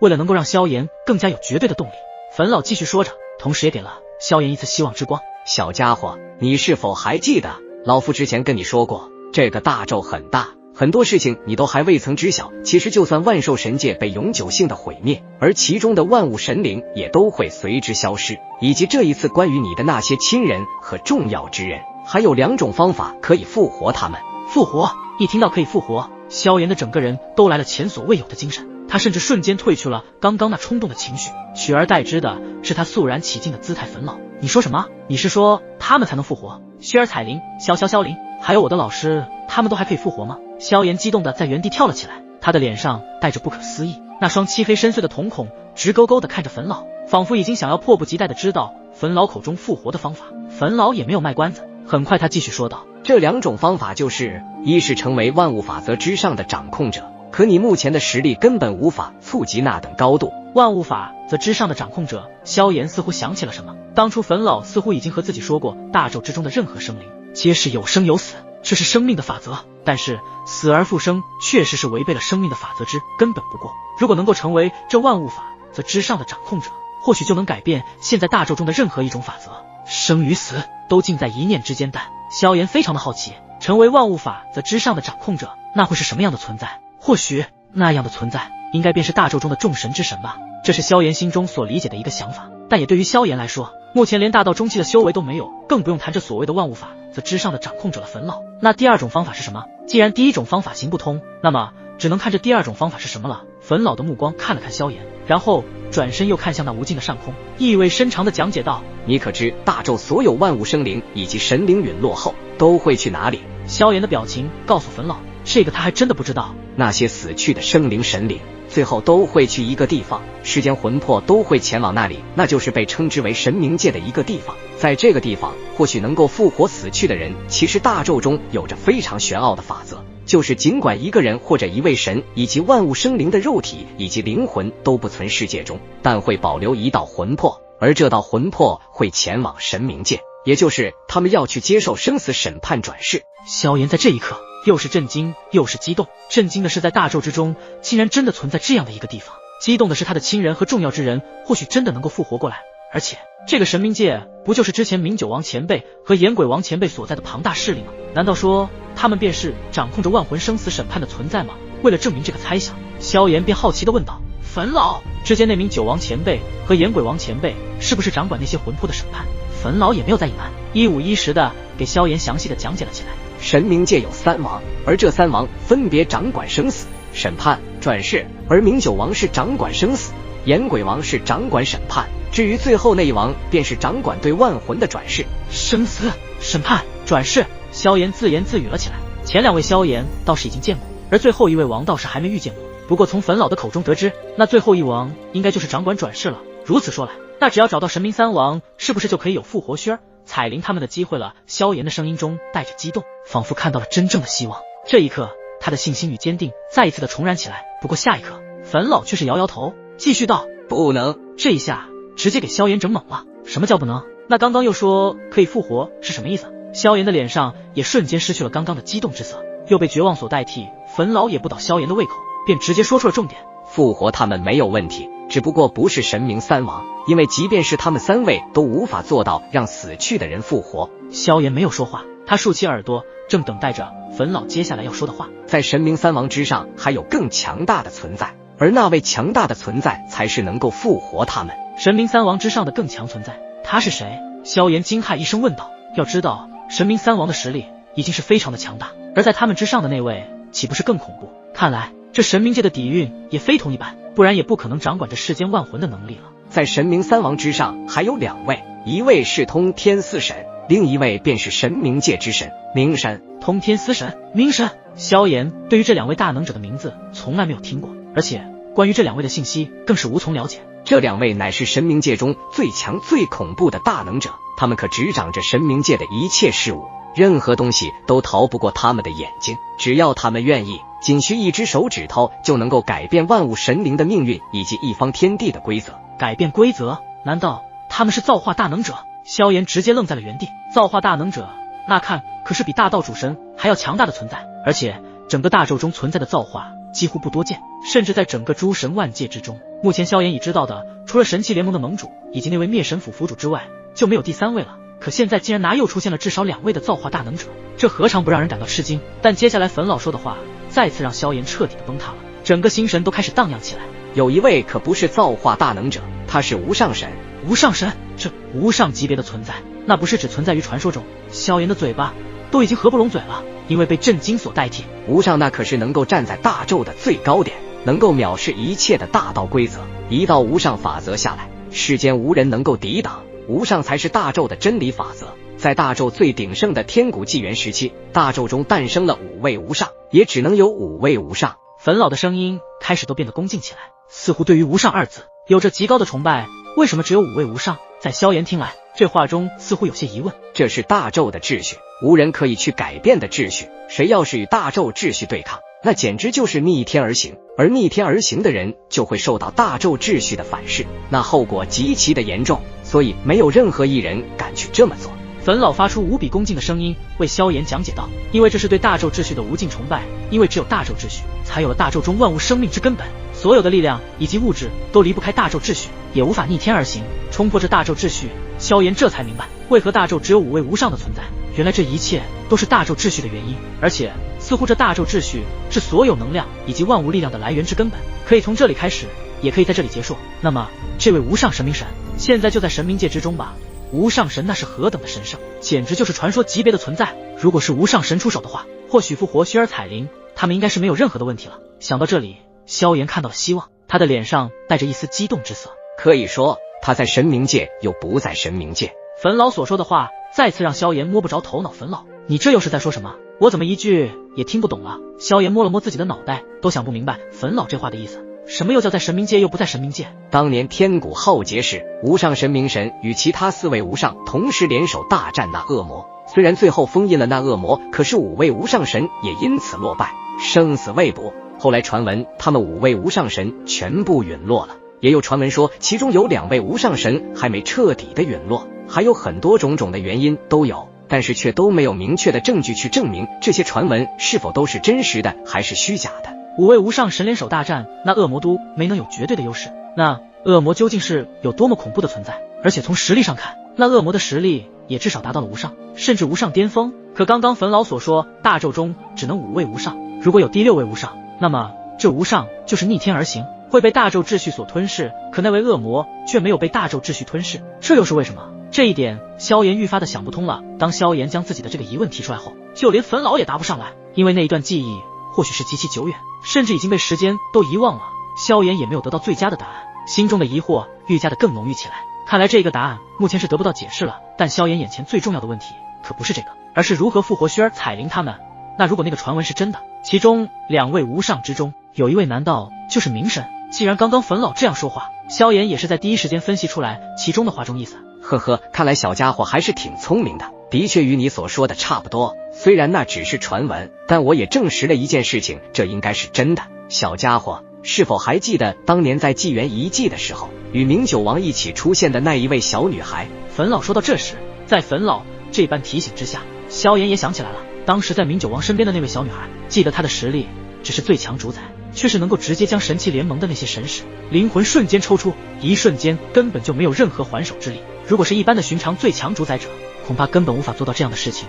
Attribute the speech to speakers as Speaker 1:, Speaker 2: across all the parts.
Speaker 1: 为了能够让萧炎更加有绝对的动力，冯老继续说着，同时也给了萧炎一次希望之光。
Speaker 2: 小家伙，你是否还记得老夫之前跟你说过，这个大咒很大，很多事情你都还未曾知晓。其实就算万兽神界被永久性的毁灭，而其中的万物神灵也都会随之消失，以及这一次关于你的那些亲人和重要之人，还有2种方法可以复活他们。
Speaker 1: 复活！一听到可以复活，萧炎的整个人都来了前所未有的精神，他甚至瞬间褪去了刚刚那冲动的情绪，取而代之的是他肃然起敬的姿态。冯老，你说什么？你是说他们才能复活？薛儿、彩铃、萧凌，还有我的老师，他们都还可以复活吗？萧炎激动的在原地跳了起来，他的脸上带着不可思议，那双漆黑深邃的瞳孔直勾勾的看着冯老，仿佛已经想要迫不及待的知道冯老口中复活的方法。冯老也没有卖关子，很快他继续说道，
Speaker 2: 这2种方法就是，一是成为万物法则之上的掌控者，可你目前的实力根本无法触及那等高度。
Speaker 1: 万物法则之上的掌控者，萧炎似乎想起了什么，当初冯老似乎已经和自己说过，大咒之中的任何生灵皆是有生有死，这是生命的法则，但是死而复生确实是违背了生命的法则之根本不过。如果能够成为这万物法则之上的掌控者，或许就能改变现在大咒中的任何一种法则，生与死都尽在一念之间。但萧炎非常的好奇，成为万物法则之上的掌控者，那会是什么样的存在？或许那样的存在应该便是大咒中的众神之神吧，这是萧炎心中所理解的一个想法。但也对于萧炎来说，目前连大道中期的修为都没有，更不用谈这所谓的万物法则之上的掌控者了。冯老，那第2种方法是什么？既然第1种方法行不通，那么只能看这第2种方法是什么了。冯老的目光看了看萧炎，然后转身又看向那无尽的上空，意味深长地讲解道，
Speaker 2: 你可知大咒所有万物生灵以及神灵陨落后都会去哪里？
Speaker 1: 萧炎的表情告诉冯老，这个他还真的不知道。
Speaker 2: 那些死去的生灵神灵最后都会去一个地方，世间魂魄都会前往那里，那就是被称之为神冥界的一个地方。在这个地方或许能够复活死去的人。其实大咒中有着非常玄奥的法则，就是尽管一个人或者一位神以及万物生灵的肉体以及灵魂都不存世界中，但会保留一道魂魄，而这道魂魄会前往神冥界，也就是他们要去接受生死审判转世。
Speaker 1: 萧炎在这一刻又是震惊又是激动，震惊的是在大咒之中竟然真的存在这样的一个地方，激动的是他的亲人和重要之人或许真的能够复活过来，而且这个神冥界不就是之前明九王前辈和炎鬼王前辈所在的庞大势力吗？难道说他们便是掌控着万魂生死审判的存在吗？为了证明这个猜想，萧炎便好奇地问道，冯老，之前那名九王前辈和炎鬼王前辈是不是掌管那些魂魄的审判？冯老也没有再隐瞒，一五一十的给萧炎详细的讲解了起来。
Speaker 2: 神冥界有3王，而这3王分别掌管生死、审判、转世，而明九王是掌管生死，炎鬼王是掌管审判，至于最后那一王便是掌管对万魂的转世。
Speaker 1: 生死、审判、转世，萧炎自言自语了起来。前2位萧炎倒是已经见过，而最后一位王倒是还没遇见过。不过从冯老的口中得知，那最后一王应该就是掌管转世了。如此说来，那只要找到神明3王，是不是就可以有复活薛儿、彩铃他们的机会了？萧炎的声音中带着激动，仿佛看到了真正的希望。这一刻，他的信心与坚定再一次的重燃起来。不过下一刻，冯老却是摇摇头，继续道，
Speaker 2: 不能。
Speaker 1: 这一下直接给萧炎整懵了。什么叫不能？那刚刚又说可以复活是什么意思？萧炎的脸上也瞬间失去了刚刚的激动之色，又被绝望所代替。冯老也不倒萧炎的胃口，便直接说出了重点，
Speaker 2: 复活他们没有问题，只不过不是神明3王，因为即便是他们3位都无法做到让死去的人复活。
Speaker 1: 萧炎没有说话，他竖起耳朵，正等待着冯老接下来要说的话。
Speaker 2: 在神明3王之上还有更强大的存在，而那位强大的存在才是能够复活他们。
Speaker 1: 神明3王之上的更强存在，他是谁？萧炎惊骇一声问道。要知道神明3王的实力已经是非常的强大，而在他们之上的那位岂不是更恐怖？看来这神冥界的底蕴也非同一般，不然也不可能掌管着世间万魂的能力了。
Speaker 2: 在神明3王之上还有2位，一位是通天司神，另一位便是神冥界之神冥神。
Speaker 1: 通天司神、冥神，萧炎对于这2位大能者的名字从来没有听过，而且关于这2位的信息更是无从了解。
Speaker 2: 这2位乃是神冥界中最强最恐怖的大能者，他们可执掌着神冥界的一切事物，任何东西都逃不过他们的眼睛，只要他们愿意，仅需一只手指头就能够改变万物神灵的命运以及一方天地的规则。
Speaker 1: 改变规则？难道他们是造化大能者？萧炎直接愣在了原地。造化大能者，那看可是比大道主神还要强大的存在，而且整个大咒中存在的造化几乎不多见，甚至在整个诸神万界之中，目前萧炎已知道的，除了神器联盟的盟主以及那位灭神府府主之外，就没有第3位了。可现在竟然哪又出现了至少2位的造化大能者，这何尝不让人感到吃惊？但接下来冯老说的话，再次让萧炎彻底的崩塌了，整个心神都开始荡漾起来。
Speaker 2: 有一位可不是造化大能者，他是无上神。
Speaker 1: 无上神，这无上级别的存在，那不是只存在于传说中？萧炎的嘴巴都已经合不拢嘴了，因为被震惊所代替。
Speaker 2: 无上那可是能够站在大宙的最高点，能够藐视一切的大道规则，一道无上法则下来，世间无人能够抵挡。无上才是大宙的真理法则。在大宙最鼎盛的天古纪元时期，大宙中诞生了5位无上，也只能有5位无上。
Speaker 1: 冯老的声音开始都变得恭敬起来，似乎对于无上2字有着极高的崇拜。为什么只有5位无上？在萧炎听来，这话中似乎有些疑问。
Speaker 2: 这是大宙的秩序，无人可以去改变的秩序。谁要是与大宙秩序对抗，那简直就是逆天而行，而逆天而行的人就会受到大宙秩序的反噬，那后果极其的严重，所以没有任何一人敢去这么做。
Speaker 1: 冯老发出无比恭敬的声音，为萧炎讲解道：因为这是对大宙秩序的无尽崇拜，因为只有大宙秩序，才有了大宙中万物生命之根本，所有的力量以及物质都离不开大宙秩序，也无法逆天而行，冲破这大宙秩序。萧炎这才明白，为何大宙只有5位无上的存在，原来这一切都是大宙秩序的原因，而且似乎这大宙秩序是所有能量以及万物力量的来源之根本，可以从这里开始，也可以在这里结束。那么这位无上神明神现在就在神冥界之中吧？无上神那是何等的神圣，简直就是传说级别的存在。如果是无上神出手的话，或许复活薛儿彩铃他们应该是没有任何的问题了。想到这里，萧炎看到了希望，他的脸上带着一丝激动之色。
Speaker 2: 可以说他在神冥界又不在神冥界。
Speaker 1: 冯老所说的话再次让萧炎摸不着头脑。冯老，你这又是在说什么？我怎么一句也听不懂了？萧炎摸了摸自己的脑袋，都想不明白冯老这话的意思。什么又叫在神冥界又不在神冥界？
Speaker 2: 当年天古浩劫时，无上神明神与其他4位无上同时联手大战那恶魔，虽然最后封印了那恶魔，可是5位无上神也因此落败，生死未卜。后来传闻他们5位无上神全部陨落了，也有传闻说其中有2位无上神还没彻底的陨落，还有很多种种的原因都有，但是却都没有明确的证据去证明这些传闻是否都是真实的还是虚假的。
Speaker 1: 5位无上神联手大战，那恶魔都没能有绝对的优势。那恶魔究竟是有多么恐怖的存在？而且从实力上看，那恶魔的实力也至少达到了无上，甚至无上巅峰。可刚刚冯老所说大宙中只能5位无上，如果有第6位无上，那么这无上就是逆天而行，会被大宙秩序所吞噬。可那位恶魔却没有被大宙秩序吞噬，这又是为什么？这一点萧炎愈发的想不通了。当萧炎将自己的这个疑问提出来后，就连冯老也答不上来，因为那一段记忆或许是极其久远，甚至已经被时间都遗忘了。萧炎也没有得到最佳的答案，心中的疑惑愈加的更浓郁起来。看来这个答案目前是得不到解释了，但萧炎眼前最重要的问题可不是这个，而是如何复活薛儿彩铃他们。那如果那个传闻是真的，其中2位无上之中有1位难道就是明神？既然刚刚冯老这样说话，萧炎也是在第一时间分析出来其中的话中意思。
Speaker 2: 呵呵，看来小家伙还是挺聪明的，的确与你所说的差不多。虽然那只是传闻，但我也证实了一件事情，这应该是真的。小家伙，是否还记得当年在纪元遗迹的时候，与明九王一起出现的那一位小女孩？
Speaker 1: 冯老说到这时，在冯老这般提醒之下，萧炎也想起来了，当时在明九王身边的那位小女孩，记得她的实力只是最强主宰，却是能够直接将神器联盟的那些神使灵魂瞬间抽出，一瞬间根本就没有任何还手之力。如果是一般的寻常最强主宰者，恐怕根本无法做到这样的事情，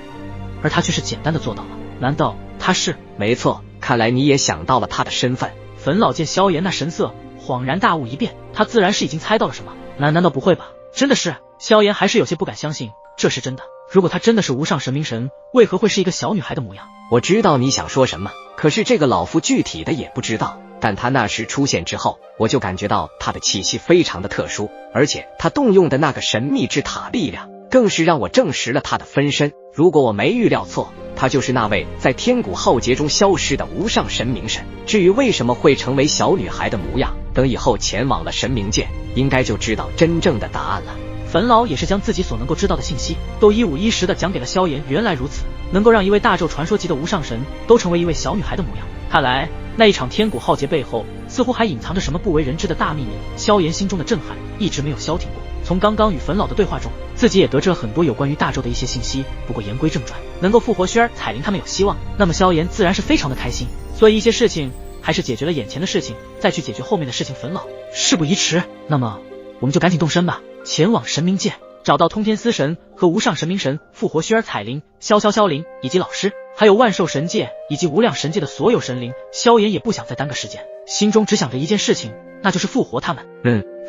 Speaker 1: 而他却是简单的做到了。难道他是？
Speaker 2: 没错，看来你也想到了他的身份。
Speaker 1: 冯老见萧炎那神色，恍然大悟一变，他自然是已经猜到了什么。难道不会吧？真的是？萧炎还是有些不敢相信这是真的。如果他真的是无上神明神，为何会是一个小女孩的模样？
Speaker 2: 我知道你想说什么，可是这个老夫具体的也不知道。但他那时出现之后，我就感觉到他的气息非常的特殊，而且他动用的那个神秘之塔力量，更是让我证实了他的分身。如果我没预料错，他就是那位在天古浩劫中消失的无上神明神。至于为什么会成为小女孩的模样，等以后前往了神冥界，应该就知道真正的答案了。
Speaker 1: 冯老也是将自己所能够知道的信息都一五一十的讲给了萧炎。原来如此，能够让一位大宙传说级的无上神都成为一位小女孩的模样，看来那一场天古浩劫背后似乎还隐藏着什么不为人知的大秘密。萧炎心中的震撼一直没有消停过，从刚刚与冯老的对话中，自己也得知了很多有关于大宙的一些信息。不过言归正传，能够复活薛儿彩铃他们有希望，那么萧炎自然是非常的开心，所以一些事情还是解决了眼前的事情，再去解决后面的事情。粉老，事不宜迟，那么我们就赶紧动身吧，前往神冥界，找到通天司神和无上神明神，复活虚儿彩灵、萧灵以及老师，还有万兽神界以及无量神界的所有神灵。萧炎也不想再耽搁时间，心中只想着一件事情，那就是复活他们。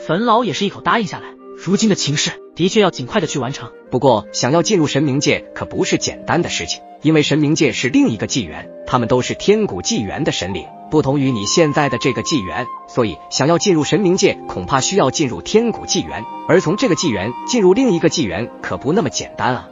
Speaker 1: 粉老也是一口答应下来。如今的情势的确要尽快的去完成，
Speaker 2: 不过想要进入神冥界可不是简单的事情，因为神冥界是另一个纪元，他们都是天古纪元的神灵，不同于你现在的这个纪元，所以想要进入神冥界恐怕需要进入天古纪元，而从这个纪元进入另一个纪元可不那么简单啊。